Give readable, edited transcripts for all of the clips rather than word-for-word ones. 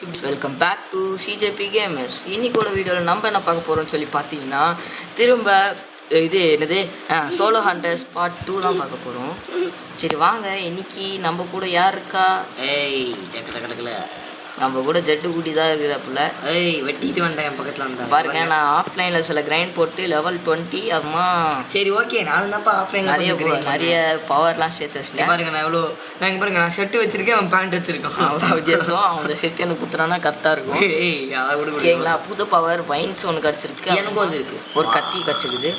Welcome back to CJB gamers. இன்னைக்கோட வீடியோவில் நம்ம என்ன பார்க்க போகிறோம்னு சொல்லி பார்த்தீங்கன்னா திரும்ப இது என்னது சோலோ ஹண்டர்ஸ் பார்ட் 2 தான் பார்க்க போகிறோம். சரி வாங்க, இன்னைக்கு நம்ம கூட யார் இருக்கா? நம்ம கூட ஜட்டு கூட்டி தான் இருக்கிறப்பல வெட்டிட்டு வந்தேன் என் பக்கத்தில் வந்தேன் பாருங்க. நான் ஆஃப்லைனில் சில கிரைண்ட் போட்டு லெவல் 20 அம்மா. சரி ஓகே, நானும் தான்ப்பா ஆஃப்லைனில் நிறைய பவர்லாம் சேர்த்து வச்சிட்டேன். பாருங்க நான் எவ்வளோ நான் பாருங்க, நான் ஷர்ட் வச்சிருக்கேன், அவன் பேண்ட் வச்சிருக்கான். அவ்வளோ வித்தியாசம். அவங்க செட் எனக்கு குத்துறானா கரெக்டாக இருக்கும். ஓகேங்களா? புது பவர் வைன்ஸ் ஒன்று கிடச்சிருக்கு, எனக்கும் அது இருக்குது. ஒரு கத்தி கிடச்சிருக்குது.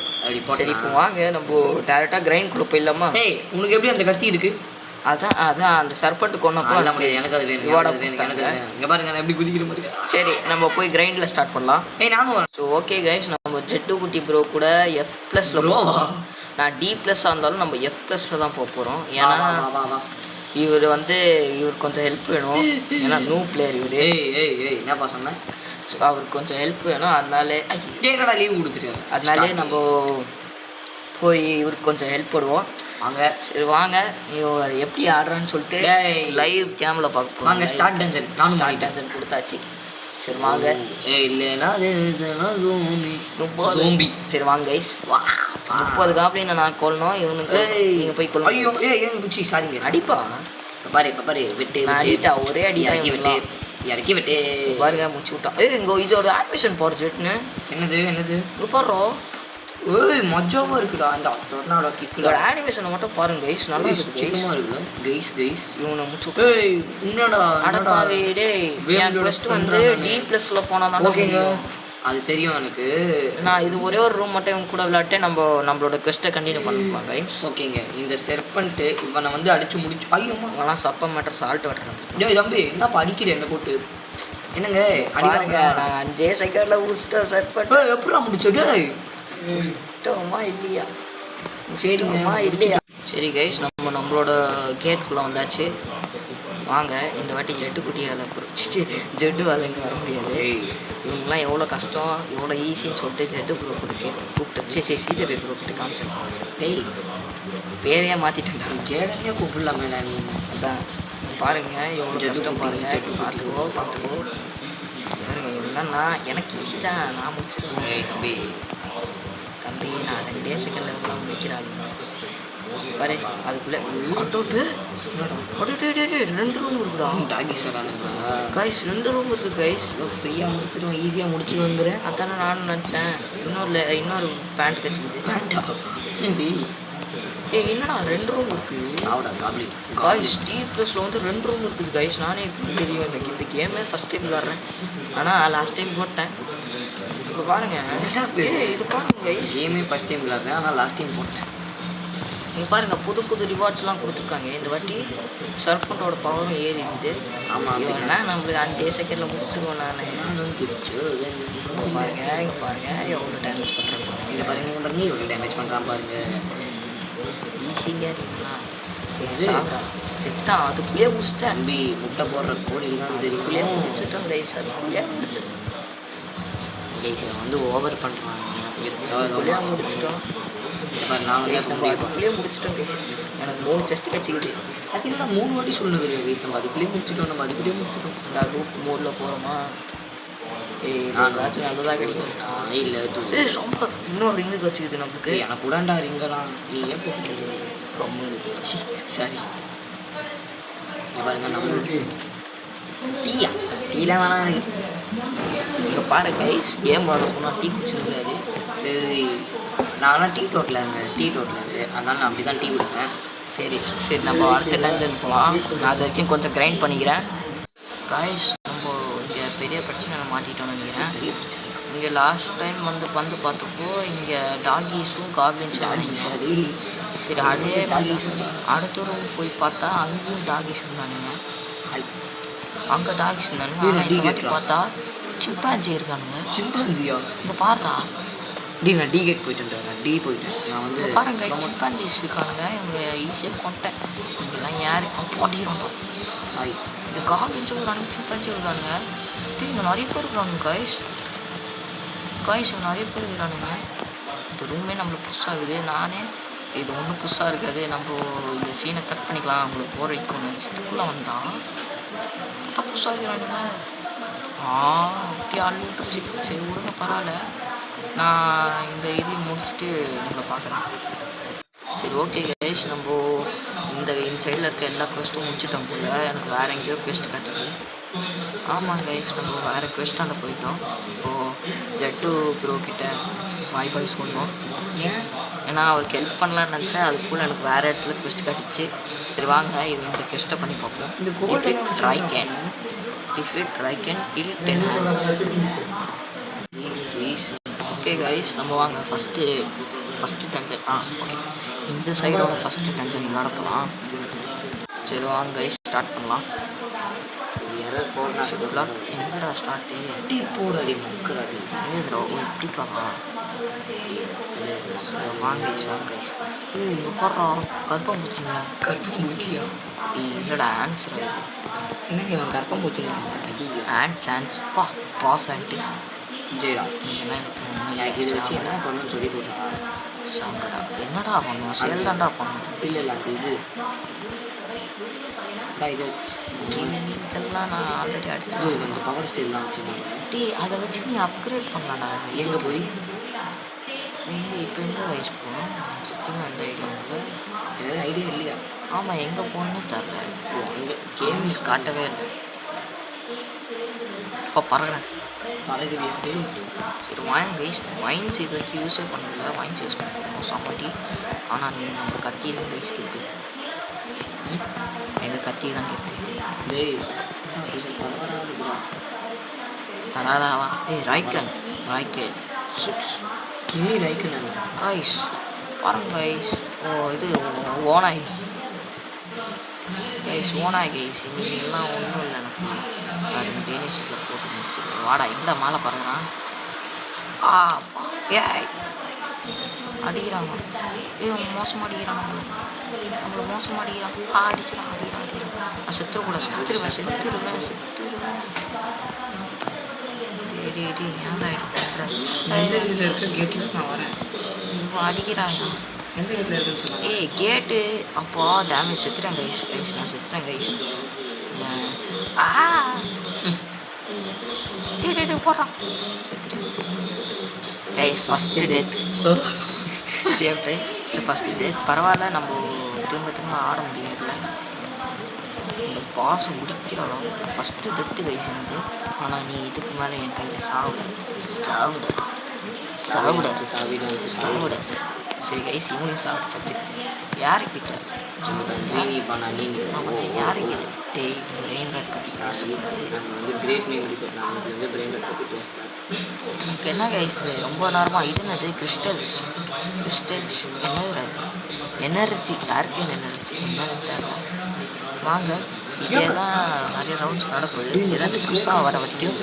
சரி இப்போ வாங்க நம்ம டேரெக்டாக கிரைண்ட்குள்ளே போயிடலாமா? உனக்கு எப்படி அந்த கத்தி இருக்குது? அதான் அந்த சர்பண்ட் கொண்டப்போ எனக்கு அது வேணும், எனக்கு அது வேணும். இங்கே பாருங்க நான் எப்படி குதிக்கிற மாதிரி. சரி நம்ம போய் கிரைண்டில் ஸ்டார்ட் பண்ணலாம். நானும் வரேன். ஸோ ஓகே கைஸ், நம்ம ஜெட்டு குட்டி ப்ரோ கூட F+ல போவோம். நான் D+ஆக இருந்தாலும் நம்ம F+ல தான் போக போகிறோம். ஏன்னா இவர் கொஞ்சம் ஹெல்ப் வேணும். ஏன்னா நியூ பிளேயர் இவர். என்னப்பா சொன்னேன்? ஸோ அவருக்கு கொஞ்சம் ஹெல்ப் வேணும். அதனாலே லீவ் கொடுத்துட்டு அதனாலே நம்ம போய் இவருக்கு கொஞ்சம் ஹெல்ப் பண்ணுவோம். வாங்க. சரி வாங்க, இவர் எப்படி ஆடுறான்னு சொல்லிட்டு லைவ் கேமில் பார்ப்போம். வாங்க ஸ்டார்ட் டஞ்சன். நானும் டஞ்சன் கொடுத்தாச்சு. சரி வாங்க. இல்லைன்னா சரி வாங்க கைஸ். 30 காப்ளின் நான் கொல்லணும். இவனுக்கு நீங்கள் போய் கொல்லணும். ஐயோ ஏன் பிடிச்சி சாரிங்க. அடிப்பா பாரு வெட்டு அடிட்டா, ஒரே அடி இறக்கி வெட்டு பாருங்க. முடிச்சு விட்டா. இங்கே இது ஒரு ஆனிமேஷன் போடுறதுன்னு என்னது இங்கே பாடுறோம். மஜாவா இருக்குடா அந்த டொர்னாடோ கிக்ல. ஆனிமேஷனை மட்டும் பாருங்க கைஸ், நல்லா இருக்குது. சும்மா இருக்குல்ல கைஸ் இவனை முச்சு. என்னடா அடப்பாவே டேய், என் quest வந்து D+ல போனா தான் ஓகேங்க. அது தெரியும் எனக்கு. நான் இது ஒரே ஒரு ரூம் மட்டும் இவங்க கூட விளையாட்டு நம்மளோட quest-ஐ கண்டினியூ பண்ணலாம் கைஸ். ஓகேங்க. இந்த செர்பண்ட் இவனை வந்து அடிச்சு முடிச்சு. ஐயோம்மா, அவெல்லாம் சப்ப மேட்டர் சால்ட் வாட்டர். டேய் தம்பி என்னப்பா அடிக்கிறேன் என்ன போட்டு? என்னங்க அடிப்பாருங்க. நான் 5 செகண்ட்ல ஊஸ்டா செர்பண்ட் எப்படா முடிச்ச? டேய் இஷ்டமா இல்லையா? சரிங்கம்மா இல்லையா? சரி கைஸ், நம்மளோட கேட்டுக்குள்ளே வந்தாச்சு. வாங்க, இந்த வாட்டி ஜட்டு குட்டியால் ஜட்டு வேலைங்க வர முடியாது. இவங்கெல்லாம் எவ்வளோ கஷ்டம் எவ்வளோ ஈஸின்னு சொல்லிட்டு ஜட்டு ப்ரோ கூப்பிட்டு சிஜேபி ப்ரோ கிட்ட காமிச்சிடலாம். டேய் பேரையே மாற்றிட்டேன்டா. ஜேடனே கூப்பிடலாமே நீ. அதான் பாருங்க எவ்வளோ கஷ்டம் பாருங்க. பார்த்துக்கோ பாருங்க. என்னன்னா எனக்கு ஈஸி தான், நான் முடிச்சிருக்கேன். தம்பி நான் 2 செகண்டில் எவ்வளோ முடிக்கிறாங்க பாரு. அதுக்குள்ளே 2 ரூம் இருக்குதா? டாகிஸ் வரானுங்களா கைஸ்? 2 ரூம் இருக்குது கைஸ். ஃப்ரீயாக முடிச்சிடுவேன், ஈஸியாக முடிச்சுட்டு வந்துடுறேன். அதானே நானும் நினச்சேன். இன்னொரு பேண்ட் கச்சிக்குது. பேண்டா? என்னடா 2 ரூம் இருக்குது கைஸ். D+ல வந்து 2 ரூம் இருக்குது கைஸ். நானே எப்படி தெரியும்? எனக்கு இந்த கேமே ஃபஸ்ட் டைம் விளாட்றேன். ஆனால் லாஸ்ட் டைம் போட்டேன். இப்போ பாருங்க, இது பாருங்க கைஸ். கேமே ஃபஸ்ட் டைம் விளாட்றேன், ஆனால் லாஸ்ட் டைம் போட்டேன். நீங்கள் பாருங்கள், புது ரிவார்ட்ஸ்லாம் கொடுத்துருக்காங்க. இந்த வாட்டி சர்பண்டோட பவரும் ஏறி இருக்குது. ஆமாம், ஏன்னா நம்மளுக்கு 5 செகண்டில் முடிச்சிருவோம். நான் வந்துருச்சு. இங்கே பாருங்கள் எவ்வளோ டேமேஜ் பண்ணுறேன் பாருங்க. இதை பாருங்க எவ்வளோ டேமேஜ் பண்ணுறான் பாருங்க. ஈஸிங்க செத்தான். அதுக்குள்ளேயே முடிச்சிட்டேன். தம்பி முட்டை போடுற கோழி தான் தெரியுக்குள்ளேயே முடிச்சிட்டோம் கைஸ். அதுக்குள்ளேயே முடிச்சிட்டோம் கைஸ். வந்து ஓவர் பண்ணுறாங்க. முடிச்சிட்டோம். அதுக்குள்ளேயே முடிச்சிட்டோம் கைஸ். எனக்கு 3 செஸ்ட் கச்சிக்குது. அது என்ன 3 வாட்டி சொல்லுகிறேன் கைஸ். நம்ம அதுக்குள்ளேயே முடிச்சிட்டோம். இந்த ரூட் மோடில் போகிறோமா? ஏதாச்சும் நல்லதாக கிடைக்கும். இல்லை சம்பர் இன்னொரு ரிங்கு வச்சுக்குது நம்மளுக்கு. எனக்கு கூடாண்டா ரிங்கெல்லாம் நீ ஏன் போகிறது? சரி பாருங்க நம்மளுக்கு டீலாம் வேணாம் எனக்கு. இங்கே பாரு கைஸ், கேம் விளாட சொன்னால் டீ குடிச்சுக்கிறாரு. நான்லாம் டீ டோட்டில் அதனால நான் அப்படி தான் டீ குடிப்பேன். சரி நம்ம அடுத்த டஞ்சன் போகலாம். நான் அது வரைக்கும் கொஞ்சம் கிரைண்ட் பண்ணிக்கிறேன் கைஸ். நம்ம இங்கே பெரிய பிரச்சனை மாட்டிட்டோம்னு நினைக்கிறேன். இங்கே லாஸ்ட் டைம் வந்து பார்த்தப்போ இங்கே டாகிஸும் கார்பின்ஸும். சரி அதே அடுத்த ரூம் போய் பார்த்தா அங்கேயும் டாகிஸ் இருந்தானுங்க. அங்கே டாகிஸ் இருந்தானுங்க. பார்த்தா சிம்பான்சி இருக்கானுங்க. சிம்பான்சியா? இங்கே பாடுறா. நான் டி கேட் போயிட்டேன். நான் வந்து பாருங்க சிம்பான்சிஸ் இருக்கானுங்க. இவங்க ஈஸியாக கொண்டேன். இங்கெல்லாம் யார் போட்டிடுறோம். இந்த கார்பின்ஸும் விடுறானுங்க, சிம்பான்சியும் விடுறானுங்க. இங்கே நிறைய பேர் இருக்கிறானுங்க கைஸ். இங்கே நிறைய பேர் இருக்கிறானுங்க. இந்த ரூமே நம்மளுக்கு புதுசாகுது. நானே இது ஒன்றும் புதுசாக இருக்காது, நம்ம இந்த சீனை கட் பண்ணிக்கலாம், அவங்களுக்கு போகிற வைக்கணும்னு நினச்சிட்டுக்குள்ளே வந்தான். புதுசாக இருக்கிறானுங்க. அப்படி அழுட்டுருச்சு. சரி விடுங்க, பரவாயில்ல. நான் இந்த இது முடிச்சுட்டு உங்களை பார்க்குறேன். சரி ஓகே கைஸ், நம்ம இந்த சைடில் இருக்க எல்லா குவெஸ்ட்டும் முடிச்சிட்டோம் போல். எனக்கு வேறு எங்கேயோ குவெஸ்ட் கட்டுது. ஆமாம் கைஸ், நம்ம வேறு குவெஸ்டாண்ட போயிட்டோம். இப்போது ஜட்டு ப்ரோ கிட்ட பாய் சொன்னோம். ஏன்னா அவருக்கு ஹெல்ப் பண்ணலான்னு நினச்சேன். அதுக்குள்ளே எனக்கு வேறு இடத்துல குவெஸ்ட் கட்டிச்சு. சரி வாங்க இது இந்த குவெஸ்ட்டை பண்ணி பார்ப்போம். இந்த If you try can kill 10 please. Okay guys, நம்ம வாங்க ஃபஸ்ட்டு டென்ஷன். ஓகே, இந்த சைடோட ஃபஸ்ட்டு டென்ஷன் விளாட போகலாம். சரி வாங்க கைஸ், ஸ்டார்ட் பண்ணலாம். எரர் 4 பிளாக் எங்கடா ஸ்டார்ட்டு? டீ போடாடி மக்களாடி எங்கேதுரா? இப்படிக்காவா? சரி வாங்க கைஸ். இங்கே போடுறா கருப்பாம்பூச்சிங்க. கற்பூச்சியா? இல்லைடா, ஆன்சர் இது. என்னங்க இவன் கற்பூச்சிங்க? ஆன்ஸ் பாஸ் ஆன்ட்டு ஜெயராஜ். எனக்கு இதை வச்சு என்ன பண்ணணும்னு சொல்லி கொடுத்தா சாங்கடா. என்னடா பண்ணுவோம்? சேல் தான்டா பண்ணுவோம். இல்லை அது இது இதை வச்சு இதெல்லாம் நான் ஆல்ரெடி அடிச்சது. அந்த பவர் சேல்லாம் வச்சு என்ன பண்ணேன்? அதை வச்சு நீ அப்கிரேட் பண்ணலாம்டா. எங்கே போய் இப்போ எங்கே வயசு போகணும்? சுத்தமாக எந்த ஐடியா இல்லை. ஏதாவது ஐடியா இல்லையா? ஆமாம், எங்கே போகணுன்னு தெரில. அங்கே கேமிஸ் காட்டவே இல்லை. இப்போ பறகுறேன். பறகுறியாட்டு. சரி வைன்ஸ் இது வச்சு யூஸே பண்ணல. வைன்ஸ் யூஸ் பண்ணுவோம் சாப்பாட்டி. ஆனால் நீ நம்ம கத்தி தான் கைஸ் கெத்து. எங்கள் கத்தி தான் கெத்து. டேய் தராராவா? ராய்க்கன் சிக்ஸ் கிமி ரைக்கன் கைஸ் பாருங்க கைஸ். இது ஓனாய் கைஸ். நீங்கள் எல்லாம் ஒன்றும் இல்லை. எனக்கு டெய்லி விஷயத்தில் போட்டு முடிச்சு வாடா. எங்கடா மாலை பாருங்கண்ணா. ஏய் அடிக்கிறாங்க. மோசமாக அடிக்கிறான். நம்மளை மோசமாக அடிக்கிறான். அடிக்கிறான். நான் செத்துருவேன். ஏன்டா எந்த இதில் இருக்க கேட்டில் நான் வரேன். அடிக்கிறாயா? எந்த இதில் இருக்குன்னு சொன்னேன். கேட்டு அப்போ டேமேஜ். செத்துறேன் கைஸ். நான் செத்துறேன் கைஸ். போடுறான். செத்துறேன் guys. First death safe time. First death. பரவாயில்ல, நம்ம திரும்ப ஆட முடியாதுல. இந்த பாஸை முடிக்கிறோம். ஃபஸ்ட்டு டெத்து கைஸ் எனக்கு. ஆனால் நீ இதுக்கு மேலே என் கையில் சாவிட. சரி கைஸ், இவனையும் சாப்பிடுச்சாச்சு. யாருக்கிட்ட? யாருக்கிட்ட? டேய் பிரெயின் ராட் பற்றி கிரேட் மெமரிஸ். நான் பிரெயின் ராட் பற்றி பேசலாம். எனக்கு என்ன கைஸ் ரொம்ப நேரமாக இது என்னது? கிறிஸ்டல்ஸ் என்னது? எனர்ஜி, டார்க்கன் எனர்ஜி என்னன்னு தெரியல. வாங்க, இதே தான் நிறைய ரவுண்ட்ஸ் நடக்குது. ஏதாச்சும் புதுசாக வர வரைக்கும்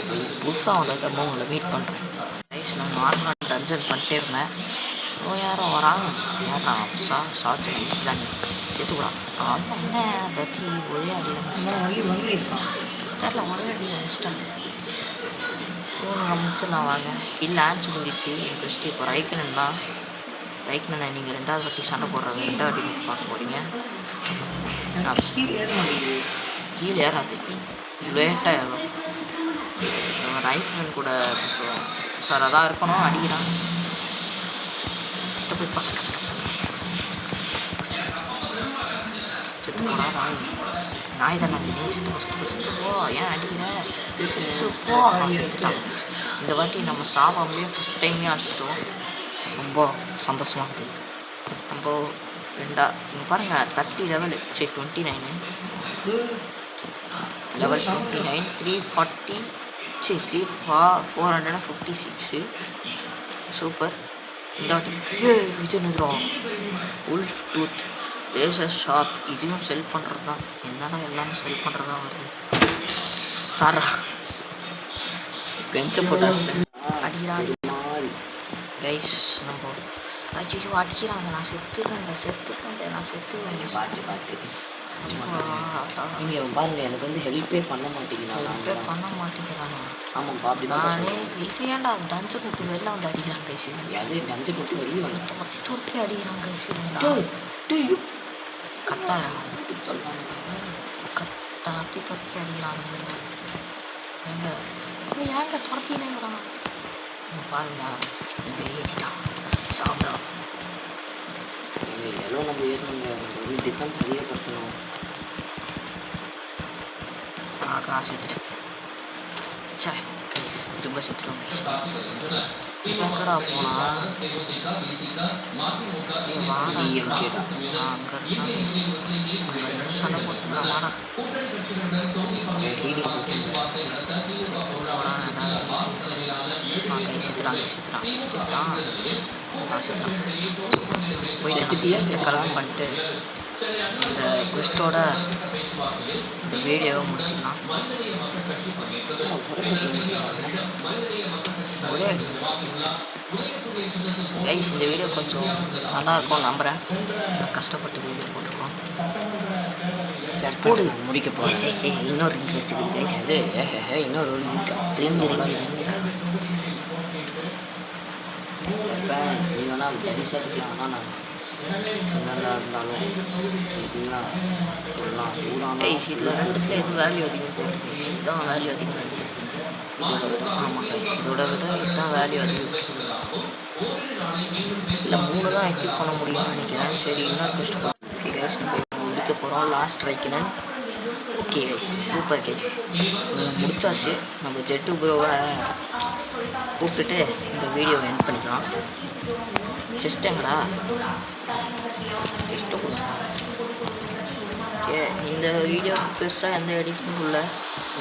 புதுசாக வந்ததுக்கு உங்களை மீட் பண்ணுறேன் கைஸ். நான் நார்மலாக டன்ஜன் பண்ணிட்டே இருந்தேன். யாரோ வராங்க. யாரா? ஷார்ட்ஸ் ஈஸி தாங்க. சேர்த்துக்கூடாது. அதான் என்ன தத்தி ஒரே அடியில் முடிச்சிட்டேன். தெரில, ஒரே அடியில் முடிச்சிட்டேன். முடிச்சிடலாம் வாங்க. இல்லை ஆன்சர் முடிச்சு என் ஃபஸ்ட்டு. இப்போ ரைக்கனன் நீங்கள் 2வது வாட்டி சண்டை போடுறாங்க. 2வது வாட்டி பார்க்க போகிறீங்க. கீழே ஏறாது, லேட்டாக ஏறும். ரைக்கனன் கூட கொஞ்சம் சார் அதான் இருக்கணும். அடிக்கிறான். போய் செத்து போடா நாய் தான். நீ செத்து போ. ஏன் அடிக்கிற? செத்து போ. செத்துட்டான். இந்த வாட்டி நம்ம சாவாமலே ஃபஸ்ட் டைமே அடிச்சிட்டோம். ரொம்ப சந்தோஷமாக இருக்குது. நம்ம இங்கே பாருங்கள் 30 லெவலு. சரி 29 லெவல் 29 340 சரி 456 சூப்பர். இந்த வாட்டி இது என்னதுரும் உல்ஃப் டூத் லேசர் ஷார்ப். இதுவும் செல் பண்ணுறது தான். என்னடா எல்லாமே செல் பண்ணுறது தான் வருது. சாரா பெஞ்சை போட்டு அடிக்கிறாங்க கைஸ். நம்ம ஐயோ அடிக்கிறாங்க. நான் செத்துறேன். பாட்டு இங்கே பாருங்க. எனக்கு வந்து ஹெல்ப்பே பண்ண மாட்டேங்கிறான். ஆமாம்ப்பா, அப்படி தான். இது ஏன்டா டஞ்சன் விட்டு வெளில வந்து அடிக்கிறாங்க கைஸ். அது டஞ்சன் விட்டு வெளியே வந்து துரத்தி அடிக்கிறாங்க கைஸ். கத்தாரா துரத்தி அடிக்கிறானுங்க. ஏங்க ஏங்க துரத்தினேங்கிறான் பாருங்களா வெளியேற்றிட்டான் சாப்பிட்டா எவ்வளோ நம்ம ஏறணுங்க நம்ம வந்து டிஃபென்ஸ் அதிகப்படுத்தணும் செத்துட்டேன் சே திரும்ப செத்துடும் எங்கடா போனா சண்டை போட்டுலாம் வாடா செத்துட்டான் போயிட்டு கலெக்ட் பண்ணிட்டு இந்த குவெஸ்ட்டோட இந்த வீடியோவை முடிச்சுக்கலாம் ஒரே கைஸ் இந்த வீடியோ கொஞ்சம் நல்லாயிருக்கும் நம்புகிறேன் கஷ்டப்பட்டு வீடியோ போட்டிருக்கோம் சார் போடு முடிக்க போகிறேன் இன்னொரு லிங்க் வச்சுக்குது கைஸ் இன்னொரு லிங்க் சார் நீ வேணால் பெருசாக இருக்கலாம் ஆனால் நான் சின்னதாக இருந்தாலும் சரிங்களா சொல்லலாம் சூடான இதில் ரெண்டுத்துல எது வேல்யூ அதிகம் தெரியுது இதுதான் வேல்யூ அதிகம் ஆமாம் கைஸ் இதோட விட இதுதான் வேல்யூ அதிகம் இல்லை 3 தான் எக்யூப் பண்ண முடியும்னு நினைக்கிறேன் சரி இன்னொரு பெஸ்ட் ஓகே கைஸ் நம்ம முடிக்க போகிறோம் லாஸ்ட் ட்ரைக்குன்னு ஓகே கைஸ் சூப்பர் கைஸ் முடிச்சாச்சு நம்ம ஜெட்டு ப்ரோவை கூப்பிட்டுட்டு இந்த வீடியோவை எண்ட் பண்ணிக்கலாம் செஸ்ட் எங்கடா செஸ்ட்டை கொடுங்க ஓகே இந்த வீடியோ பெருசாக எந்த எடிட்டிங்கும் இல்லை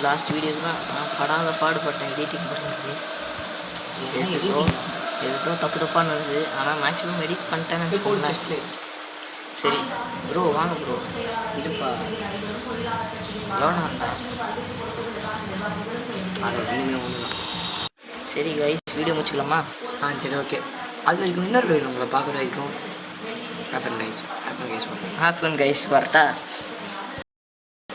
லாஸ்ட் வீடியோக்கு தான் நான் படாத பாடுபட்டேன் எடிட்டிங் பண்ணுறது எதுக்கோ தப்பு தப்பாக நடந்தது ஆனால் மேக்ஸிமம் எடிட் பண்ணிட்டேன்னு வச்சுக்கோங்களேன் சரி ப்ரோ வாங்க ப்ரோ இருப்பா எவ்வளோ நேரம்டா அது இனிமேல் ஒன்று தான் சரி கைஸ் வீடியோ முடிச்சுக்கலாமா சரி ஓகே அது வரைக்கும் இன்னொரு வீடியோ உங்களை பார்க்குற வரைக்கும் ஹேஃபன் கைஸ் ஹேஃபன் கைஸ் வரட்டா